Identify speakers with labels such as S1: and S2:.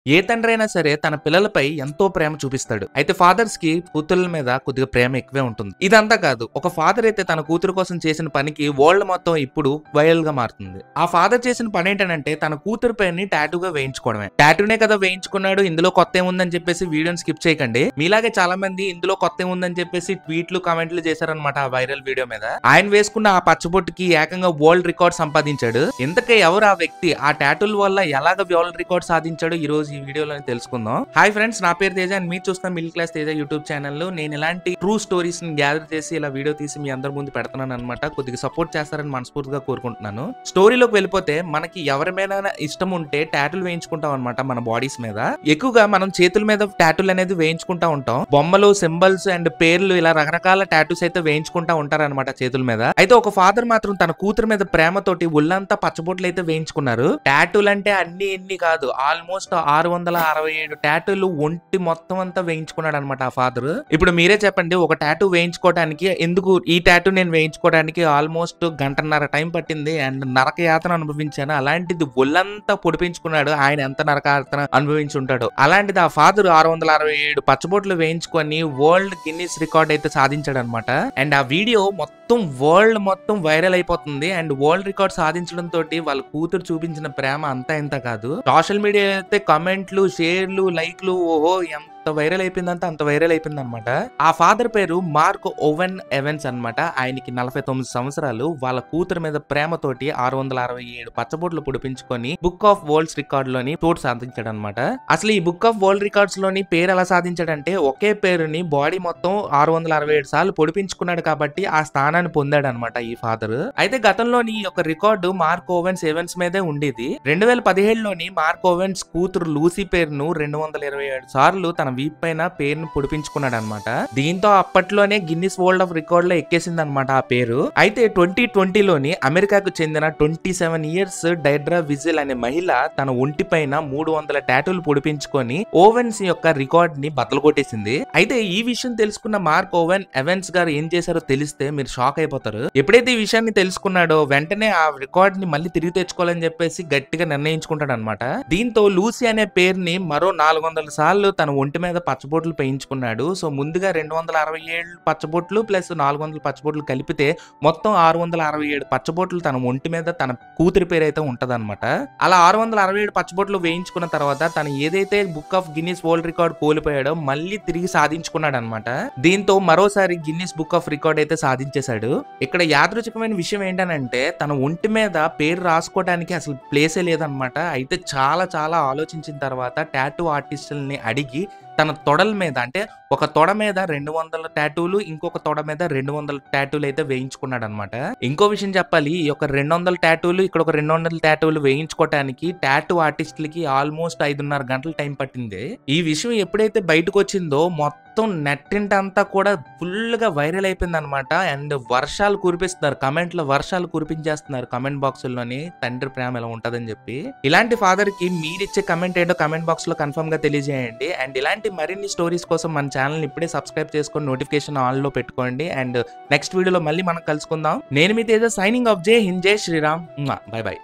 S1: ఏ తండ్రైనా సరే తన పిల్లలపై ఎంతో ప్రేమ చూపిస్తాడు. అయితే ఫాదర్స్ కి కూతుర్ల మీద కొద్దిగా ప్రేమ ఎక్కువే ఉంటుంది. ఇదంతా కాదు, ఒక ఫాదర్ అయితే తన కూతురు కోసం చేసిన పనికి వరల్డ్ మొత్తం ఇప్పుడు వైరల్ గా మారుతుంది. ఆ ఫాదర్ చేసిన పని ఏంటంటే తన కూతురు పేరుని టాటూగా వేయించుకోవడమే. టాటూనే కదా వేయించుకున్నాడు, ఇందులో కొత్త ఏముందని చెప్పేసి వీడియోని స్కిప్ చేయకండి. మీలాగే చాలా మంది ఇందులో కొత్త ఏముందని చెప్పేసి ట్వీట్లు కామెంట్లు చేశారనమాట ఆ వైరల్ వీడియో మీద. ఆయన వేసుకున్న ఆ పచ్చబొట్టుకి ఏకంగా వరల్డ్ రికార్డ్ సంపాదించాడు. ఇంతకే ఎవరు ఆ వ్యక్తి, ఆ టాటూల వల్ల ఎలాగ వరల్డ్ రికార్డ్ సాధించాడు, ఈ రోజు ఈ వీడియోలో తెలుసుకుందాం. హాయ్ ఫ్రెండ్స్, నా పేరు తేజ అండ్ మీరు చూస్తున్న middle class Teja YouTube channel లో నేను ఇలాంటి ట్రూ స్టోరీస్ ని గ్యాదర్ చేసి ఇలా వీడియో తీసి మీ అందరి ముందు పెడుతున్నాను అనమాట. కొద్దిగా సపోర్ట్ చేస్తారని మనస్ఫూర్తిగా కోరుకుంటున్నాను. స్టోరీలోకి వెళ్ళిపోతే, మనకి ఎవరి మీద ఇష్టం ఉంటే టాటూలు వేయించుకుంటాం అనమాట మన బాడీస్ మీద. ఎక్కువగా మనం చేతుల మీద టాటూలు అనేది వేయించుకుంటా ఉంటాం. బొమ్మలు, సింబల్స్ అండ్ పేర్లు ఇలా రకరకాల టాటూస్ అయితే వేయించుకుంటా ఉంటారనమాట చేతుల మీద. అయితే ఒక ఫాదర్ మాత్రం తన కూతురు మీద ప్రేమతోటి ఒళ్ళంతా పచ్చబొట్లు అయితే వేయించుకున్నారు. టాటూలు అంటే అన్ని ఎన్ని కాదు, ఆల్మోస్ట్ 667 టాటూలు ఒంటి మొత్తం అంతా వేయించుకున్నాడు అనమాట ఆ ఫాదర్. ఇప్పుడు మీరే చెప్పండి, ఒక టాటూ వేయించుకోవడానికి ఎందుకు ఈ టాటూ నేను వేయించుకోవడానికి ఆల్మోస్ట్ గంటన్నర టైం పట్టింది అండ్ నరక యాతన అనుభవించాను. అలాంటిది ఒళ్ళంతా పొడిపించుకున్నాడు. ఆయన ఎంత నరక యాతన అనుభవించి ఉంటాడు. అలాంటిది ఆ ఫాదర్ 667 పచ్చబొట్లు వేయించుకొని వరల్డ్ గిన్నిస్ రికార్డ్ అయితే సాధించాడు అనమాట. అండ్ ఆ వీడియో మొత్తం వరల్డ్ మొత్తం వైరల్ అయిపోతుంది. అండ్ వరల్డ్ రికార్డ్ సాధించడం తోటి వాళ్ళ కూతురు చూపించిన ప్రేమ అంతా ఇంత కాదు. సోషల్ మీడియా అయితే కమెంట్లు, షేర్లు, లైక్లు, ఓహో ఎంత వైరల్ అయిపోయిందంటే అంత వైరల్ అయిపోయింది అనమాట. ఆ ఫాదర్ పేరు మార్క్ ఓవెన్ ఎవెన్స్ అనమాట. ఆయనకి 49 సంవత్సరాలు. వాళ్ళ కూతురు మీద ప్రేమతోటి 667 పచ్చబొట్లు పొడిపించుకొని బుక్ ఆఫ్ వరల్డ్స్ రికార్డ్ లోని చోటు సాధించాడు అనమాట. అసలు ఈ బుక్ ఆఫ్ వరల్డ్ రికార్డ్స్ లోని పేరు ఎలా సాధించాడంటే, ఒకే పేరుని బాడీ మొత్తం 667 సార్లు పొడిపించుకున్నాడు కాబట్టి ఆ స్థానాన్ని పొందాడు అనమాట ఈ ఫాదర్. అయితే గతంలోని ఈ యొక్క రికార్డు మార్క్ ఓవెన్స్ ఎవెన్స్ మీదే ఉండేది. 2017లోని మార్క్ ఓవెన్స్ కూతురు లూసీ పేరును 227 సార్లు తన వీప్ పైన పేరును పొడిపించుకున్నాడు అనమాట. దీంతో అప్పట్లోనే గిన్నిస్ వరల్డ్ ఆఫ్ రికార్డ్ లో ఎక్కేసింది అనమాట ఆ పేరు. అయితే 2020లోని అమెరికాకు చెందిన 27 ఇయర్స్ డైడ్రా విజిల్ అనే మహిళ తన ఒంటి పైన 300 టాటూలు పొడిపించుకొని ఓవెన్స్ యొక్క రికార్డ్ ని బద్దలు కొట్టేసింది. అయితే ఈ విషయం తెలుసుకున్న మార్క్ ఓవెన్ ఎవెన్స్ గారు ఏం చేశారో తెలిస్తే మీరు షాక్ అయిపోతారు. ఎప్పుడైతే ఈ విషయాన్ని తెలుసుకున్నాడో వెంటనే ఆ రికార్డ్ ని మళ్ళీ తిరిగి తెచ్చుకోవాలని చెప్పేసి గట్టిగా నిర్ణయించుకుంటాడు అనమాట. దీంతో లూసీ అనే పేరుని మరో 400 సార్లు తన ఒంటి మీద పచ్చబొట్లు వేయించుకున్నాడు. సో ముందుగా 267 పచ్చబొట్లు ప్లస్ 400 పచ్చబొట్లు కలిపితే మొత్తం 667 పచ్చబొట్లు తన ఒంటి మీద తన కూతురి పేరు అయితే ఉంటదన్నమాట. అలా 667 పచ్చబొట్లు వేయించుకున్న తర్వాత తను ఏదైతే book of Guinness world record కోల్పోయాడో మళ్ళీ తిరిగి సాధించుకున్నాడు అనమాట. దీంతో మరోసారి గిన్నిస్ బుక్ ఆఫ్ రికార్డ్ అయితే సాధించేశాడు. ఇక్కడ యాదృచ్ఛికమైన విషయం ఏంటనంటే, తన ఒంటి మీద పేరు రాసుకోవడానికి అసలు ప్లేసే లేదనమాట. అయితే చాలా చాలా ఆలోచించిన తర్వాత టాటూ ఆర్టిస్టుల్ని అడిగి తన తొడల మీద, అంటే ఒక తొడ మీద 200 టాటూలు, ఇంకొక తొడ మీద 200 టాటూలు అయితే వేయించుకున్నాడు అనమాట. ఇంకో విషయం చెప్పాలి, ఈ యొక్క 200 టాటూలు ఇక్కడ ఒక 200 టాటూలు వేయించుకోవడానికి టాటూ ఆర్టిస్టులకి ఆల్మోస్ట్ 5.5 గంటల టైం పట్టింది. ఈ విషయం ఎప్పుడైతే బయటకు వచ్చిందో మొత్తం నెట్టింటంతా కూడా ఫుల్ గా వైరల్ అయిపోయింది అనమాట. అండ్ వర్షాలు కురిపిస్తున్నారు, కమెంట్లో వర్షాలు కురిపించేస్తున్నారు కమెంట్ బాక్సుల్లోని, తండ్రి ప్రేమ ఎలా ఉంటదని చెప్పి. ఇలాంటి ఫాదర్ కి మీరిచ్చే కమెంట్ ఏంటో కమెంట్ బాక్స్ లో కన్ఫర్మ్ గా తెలియజేయండి. అండ్ ఇలాంటి మరిన్ని స్టోరీస్ కోసం మన ఛానల్ ఇప్పుడే సబ్స్క్రైబ్ చేసుకొని నోటిఫికేషన్ ఆన్ లో పెట్టుకోండి. అండ్ నెక్స్ట్ వీడియోలో మళ్ళీ మనం కలుసుకుందాం. నేను మీ తేజ, సైనింగ్ ఆఫ్. జై హింద్, జై శ్రీరామ్. By by.